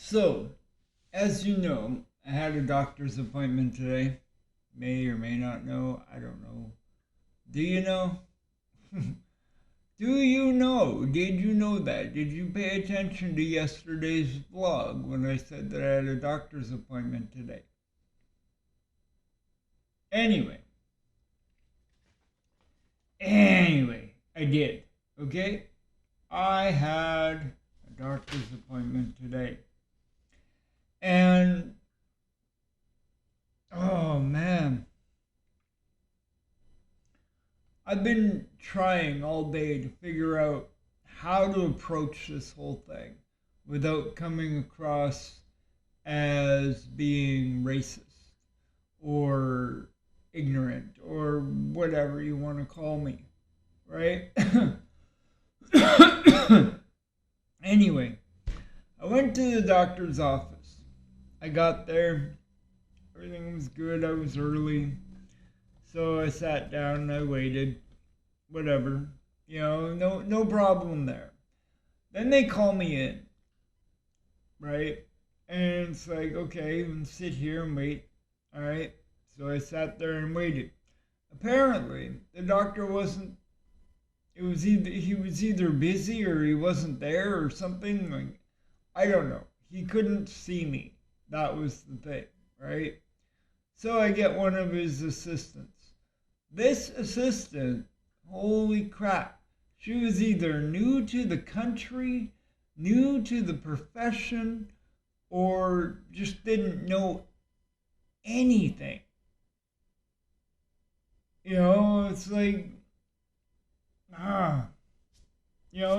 So, as you know, I had a doctor's appointment today. May or may not know. I don't know. Do you know? Do you know? Did you know that? Did you pay attention to yesterday's vlog when I said that I had a doctor's appointment today? Anyway, I did. Okay? I had a doctor's appointment today. And, oh man, I've been trying all day to figure out how to approach this whole thing without coming across as being racist or ignorant or whatever you want to call me, right? Anyway, I went to the doctor's office. I got there, everything was good, I was early. So I sat down and I waited, whatever, no problem there. Then they call me in, right? And it's like, okay, sit here and wait. All right. So I sat there and waited. Apparently, the doctor wasn't. It was either he was either busy or he wasn't there or something. Like, I don't know. He couldn't see me. That was the thing, right? So I get one of his assistants. This assistant, holy crap, she was either new to the country, new to the profession, or just didn't know anything. It's like, ah.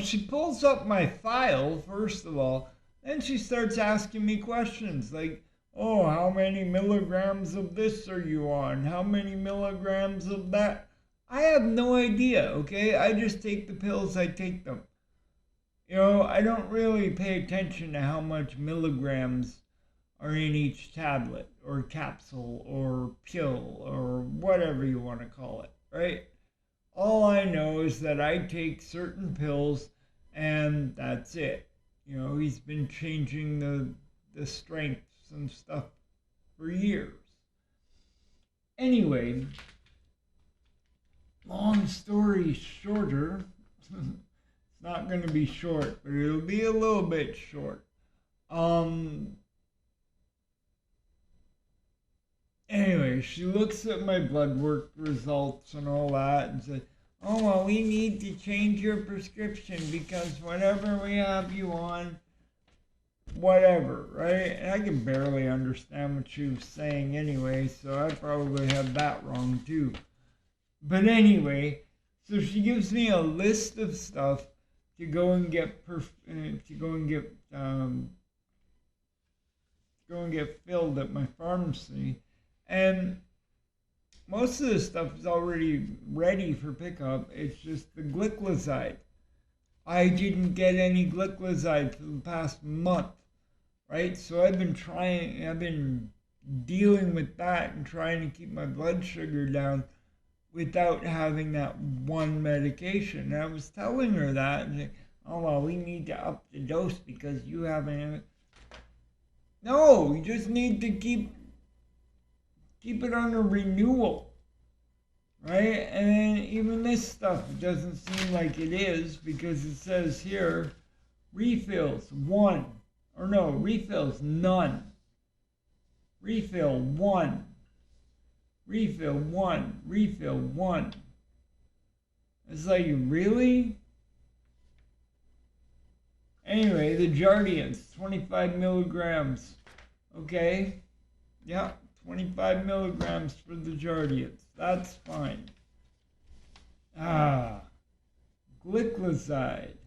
She pulls up my file, first of all, then she starts asking me questions like, oh, how many milligrams of this are you on? How many milligrams of that? I have no idea, okay? I just take the pills, I take them. I don't really pay attention to how much milligrams are in each tablet or capsule or pill or whatever you want to call it, right? All I know is that I take certain pills and that's it. He's been changing the strengths and stuff for years. Anyway, long story shorter, it's not going to be short, but it'll be a little bit short. Anyway, she looks at my blood work results and all that and says, oh, well, we need to change your prescription because whatever we have you on, whatever, right? And I can barely understand what she was saying anyway, so I probably had that wrong too. But anyway, so she gives me a list of stuff to go and get filled at my pharmacy, and most of the stuff is already ready for pickup. It's just the glycoside. I didn't get any glycoside for the past month, right? So I've been dealing with that and trying to keep my blood sugar down without having that one medication. And I was telling her that, and oh, well, we need to up the dose because you haven't. No, you just need to keep it on a renewal, right? And then even this stuff doesn't seem like it is because it says here, refills none. Refill one. Refill one. Refill one. It's like, really? Anyway, the Jardiance, 25 milligrams. Okay. Yeah, 25 milligrams for the Jardiance. That's fine. Glycoside.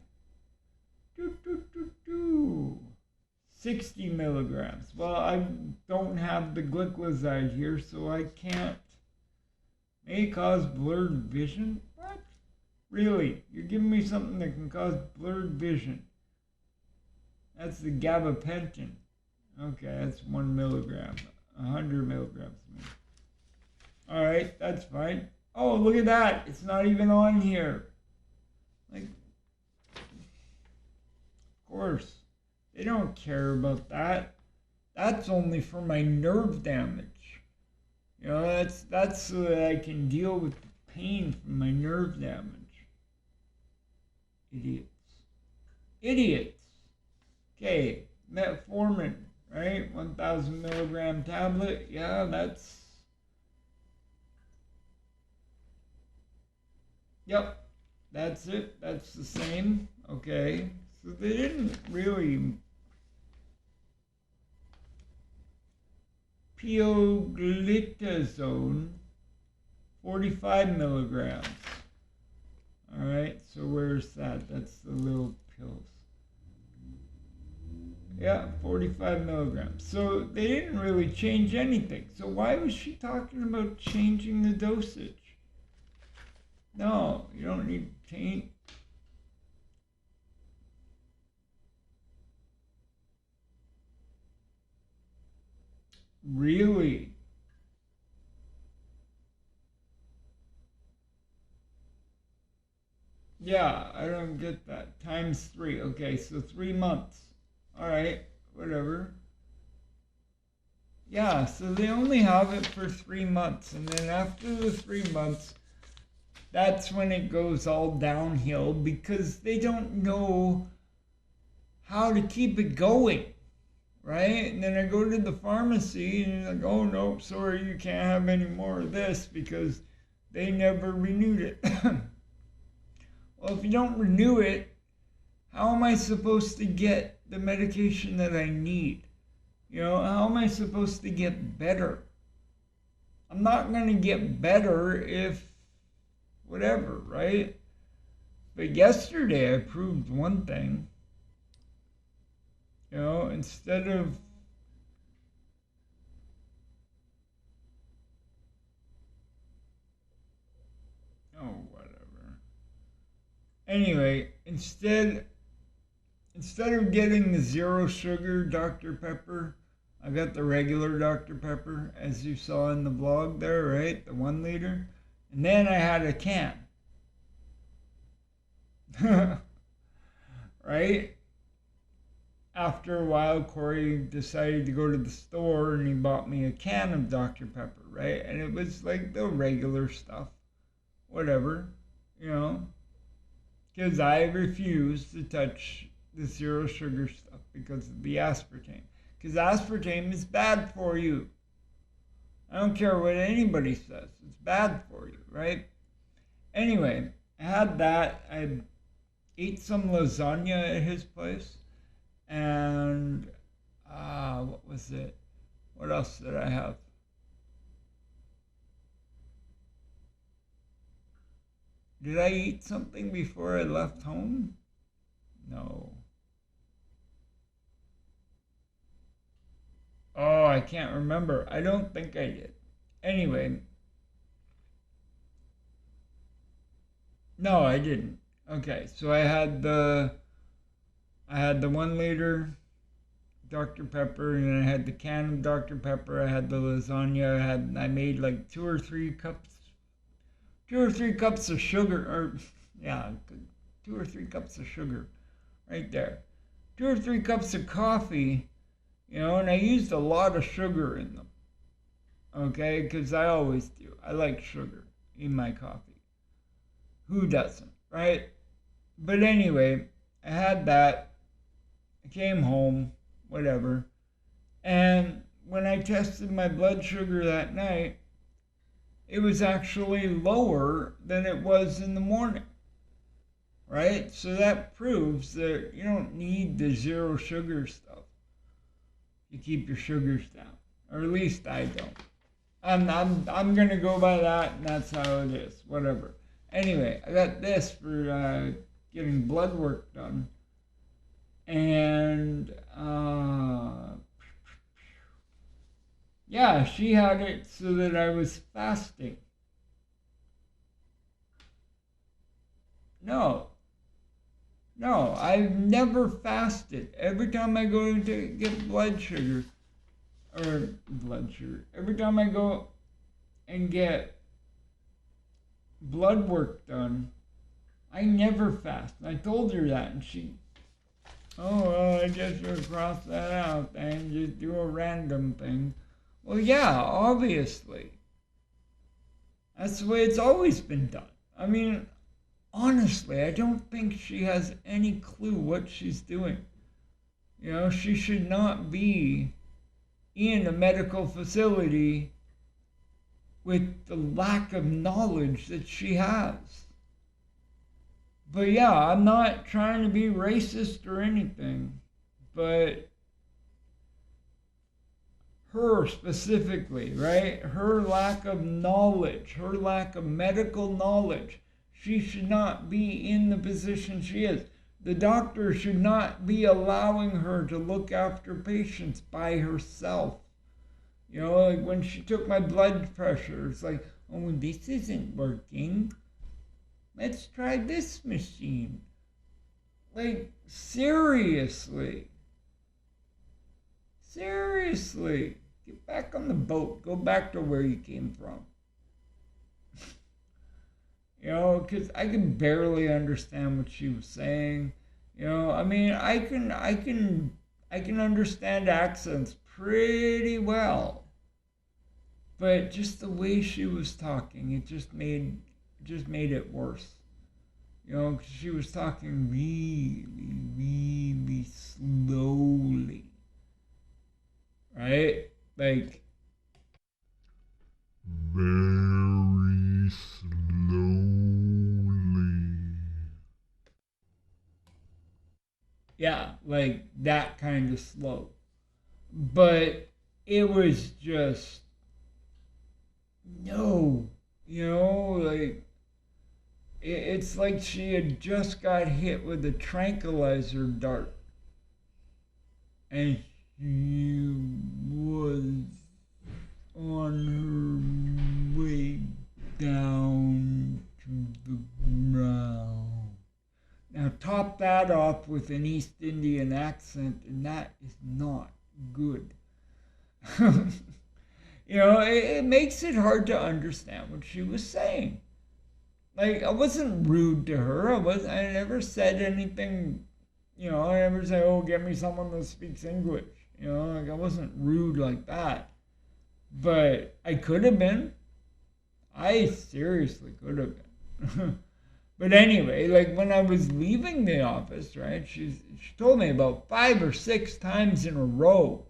60 milligrams. Well, I don't have the glycoside here, so I can't. May cause blurred vision? What? Really? You're giving me something that can cause blurred vision. That's the gabapentin. Okay, that's 1 milligram. 100 milligrams. All right, that's fine. Oh, look at that. It's not even on here. Like, of course. They don't care about that. That's only for my nerve damage. You know, that's so that I can deal with the pain from my nerve damage. Idiots. Idiots. Okay, metformin, right? 1,000 milligram tablet. Yeah, that's... Yep, that's it. That's the same. Okay, so they didn't really... Pioglitazone, 45 milligrams. All right, so where's that? That's the little pills. Yeah, 45 milligrams. So they didn't really change anything. So why was she talking about changing the dosage? No, you don't need to change. Really? Yeah, I don't get that. Times 3. Okay, so 3 months. All right, whatever. Yeah, so they only have it for 3 months. And then after the 3 months, that's when it goes all downhill because they don't know how to keep it going, right? And then I go to the pharmacy and they're like, oh, no, sorry, you can't have any more of this because they never renewed it. Well, if you don't renew it, how am I supposed to get the medication that I need? You know, how am I supposed to get better? I'm not going to get better if whatever, right? But yesterday I proved one thing. You know, instead of whatever. Anyway, instead of getting the zero sugar Dr. Pepper, I got the regular Dr. Pepper, as you saw in the blog there, right? The 1 liter. And then I had a can. Right? After a while, Corey decided to go to the store and he bought me a can of Dr. Pepper, right? And it was like the regular stuff. Whatever, you know? Because I refuse to touch the zero sugar stuff because of the aspartame. Because aspartame is bad for you. I don't care what anybody says. It's bad for you, right? Anyway, I had that. I ate some lasagna at his place. And, what was it? What else did I have? Did I eat something before I left home? No. Oh, I can't remember. I don't think I did. Anyway, no, I didn't. Okay, so I had the 1 liter Dr. Pepper, and then I had the can of Dr. Pepper. I had the lasagna. I made like 2 or 3 cups of sugar, or yeah, 2 or 3 cups of sugar, right there. 2 or 3 cups of coffee, you know, and I used a lot of sugar in them. Okay, because I always do. I like sugar in my coffee. Who doesn't, right? But anyway, I had that. I came home, whatever. And when I tested my blood sugar that night, it was actually lower than it was in the morning, right? So that proves that you don't need the zero sugar stuff to keep your sugars down, or at least I don't. I'm gonna go by that, and that's how it is. Whatever. Anyway, I got this for getting blood work done, and yeah, she had it so that I was fasting. No, no, I've never fasted. Every time I go to get every time I go and get blood work done, I never fast. I told her that, and Oh, well, I guess you'll cross that out and just do a random thing. Well, yeah, obviously. That's the way it's always been done. I mean, honestly, I don't think she has any clue what she's doing. You know, she should not be in a medical facility with the lack of knowledge that she has. But yeah, I'm not trying to be racist or anything, but her specifically, right? Her lack of knowledge, her lack of medical knowledge. She should not be in the position she is. The doctor should not be allowing her to look after patients by herself. You know, like when she took my blood pressure, it's like, oh, this isn't working. Let's try this machine. Like, seriously. Seriously. Get back on the boat. Go back to where you came from. You know, because I can barely understand what she was saying. You know, I mean, I can understand accents pretty well, but just the way she was talking, it just made it worse. You know, 'cause she was talking really, really slowly, right? Like very slowly. Yeah, like that kind of slow. But it was just no, you know, like it's like she had just got hit with a tranquilizer dart, and she was on her way down to the ground. Now top that off with an East Indian accent, and that is not good. You know, it makes it hard to understand what she was saying. Like, I wasn't rude to her. I never said anything, you know, I never said, oh, get me someone that speaks English. You know, like I wasn't rude like that. But I could have been. I seriously could have been. But anyway, like when I was leaving the office, right, she told me about 5 or 6 times in a row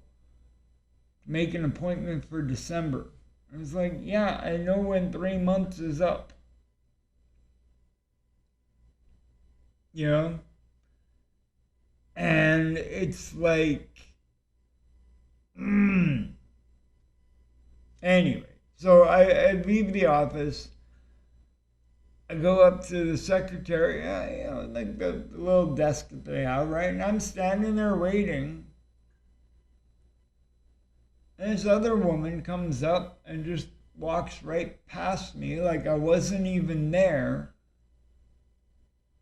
to make an appointment for December. I was like, yeah, I know when 3 months is up. You know? And it's like, Anyway, so I leave the office. I go up to the secretary, you know, like the little desk that they have, right? And I'm standing there waiting. And this other woman comes up and just walks right past me like I wasn't even there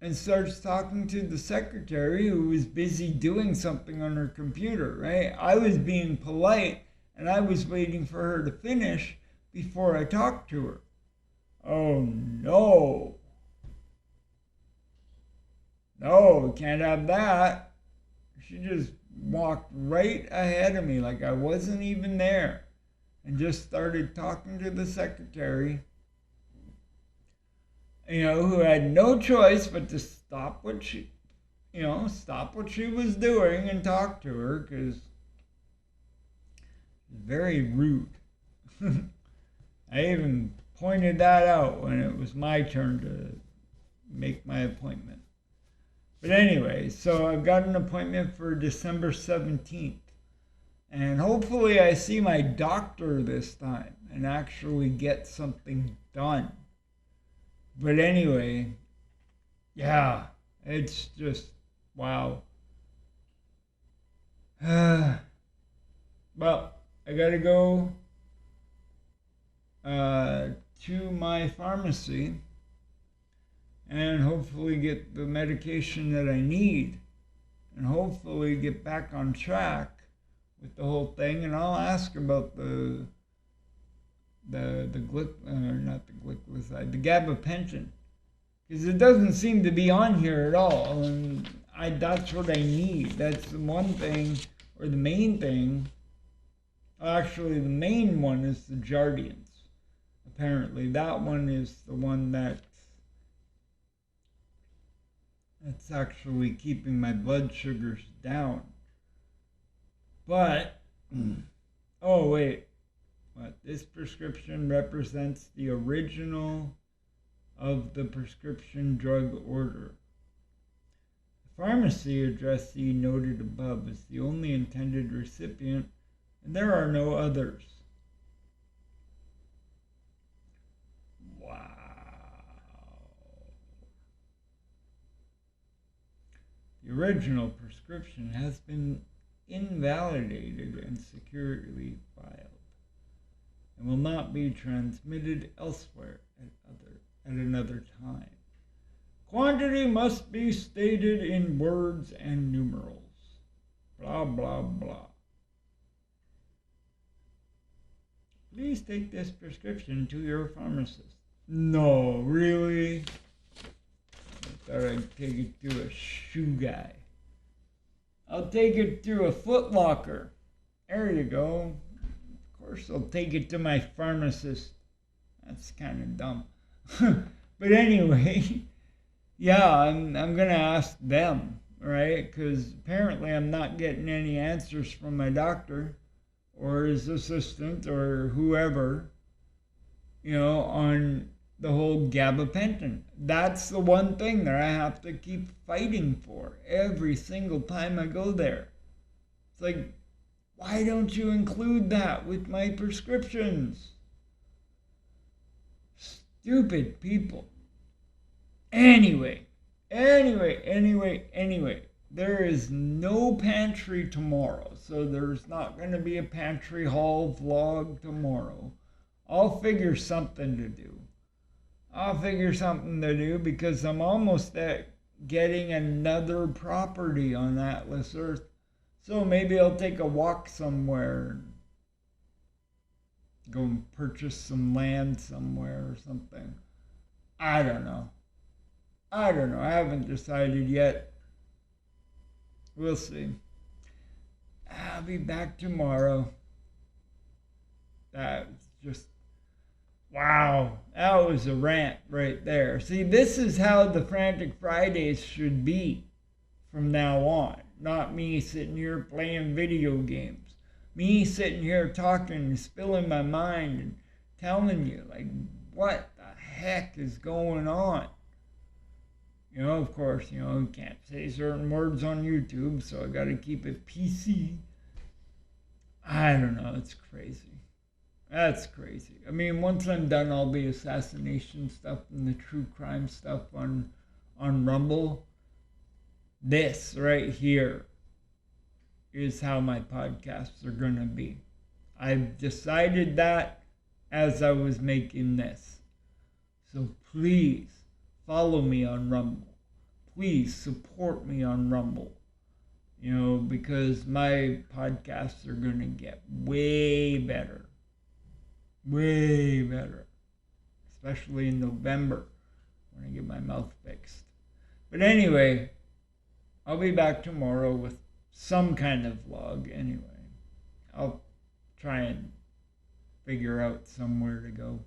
and starts talking to the secretary who was busy doing something on her computer, right? I was being polite and I was waiting for her to finish before I talked to her. Oh no. No, we can't have that. She just walked right ahead of me like I wasn't even there and just started talking to the secretary, you know, who had no choice but to stop what she was doing and talk to her because it's very rude. I even pointed that out when it was my turn to make my appointment. But anyway, so I've got an appointment for December 17th. And hopefully I see my doctor this time and actually get something done. But anyway, yeah, it's just, wow. Well, I gotta go to my pharmacy and hopefully get the medication that I need and hopefully get back on track with the whole thing. And I'll ask about the gabapentin, because it doesn't seem to be on here at all. And that's what I need. That's the one thing, or the main thing. Actually, the main one is the Jardians. Apparently, that one is the one that's actually keeping my blood sugars down. But, oh wait, what? This prescription represents the original of the prescription drug order. The pharmacy addressee noted above is the only intended recipient, and there are no others. Wow. The original prescription has been invalidated and securely filed, and will not be transmitted elsewhere at another time. Quantity must be stated in words and numerals. Blah, blah, blah. Please take this prescription to your pharmacist. No, really? I thought I'd take it to a shoe guy. I'll take it to a Foot Locker. There you go. Of course I'll take it to my pharmacist. That's kind of dumb. But anyway, yeah, I'm going to ask them, right? Because apparently I'm not getting any answers from my doctor or his assistant or whoever, on the whole gabapentin. That's the one thing that I have to keep fighting for every single time I go there. It's like, why don't you include that with my prescriptions? Stupid people. Anyway. There is no pantry tomorrow, so there's not going to be a pantry haul vlog tomorrow. I'll figure something to do. Because I'm almost at getting another property on Atlas Earth. So maybe I'll take a walk somewhere and go and purchase some land somewhere or something. I don't know. I haven't decided yet. We'll see. I'll be back tomorrow. That's just, wow. That was a rant right there. See, this is how the Frantic Fridays should be from now on. Not me sitting here playing video games. Me sitting here talking, spilling my mind and telling you, like, what the heck is going on? Of course, you can't say certain words on YouTube, so I gotta keep it PC. I don't know, it's crazy. That's crazy. I mean, once I'm done all the assassination stuff and the true crime stuff on Rumble, this right here is how my podcasts are gonna be. I've decided that as I was making this. So please, follow me on Rumble. Please support me on Rumble. Because my podcasts are going to get way better. Way better. Especially in November when I get my mouth fixed. But anyway, I'll be back tomorrow with some kind of vlog anyway. I'll try and figure out somewhere to go.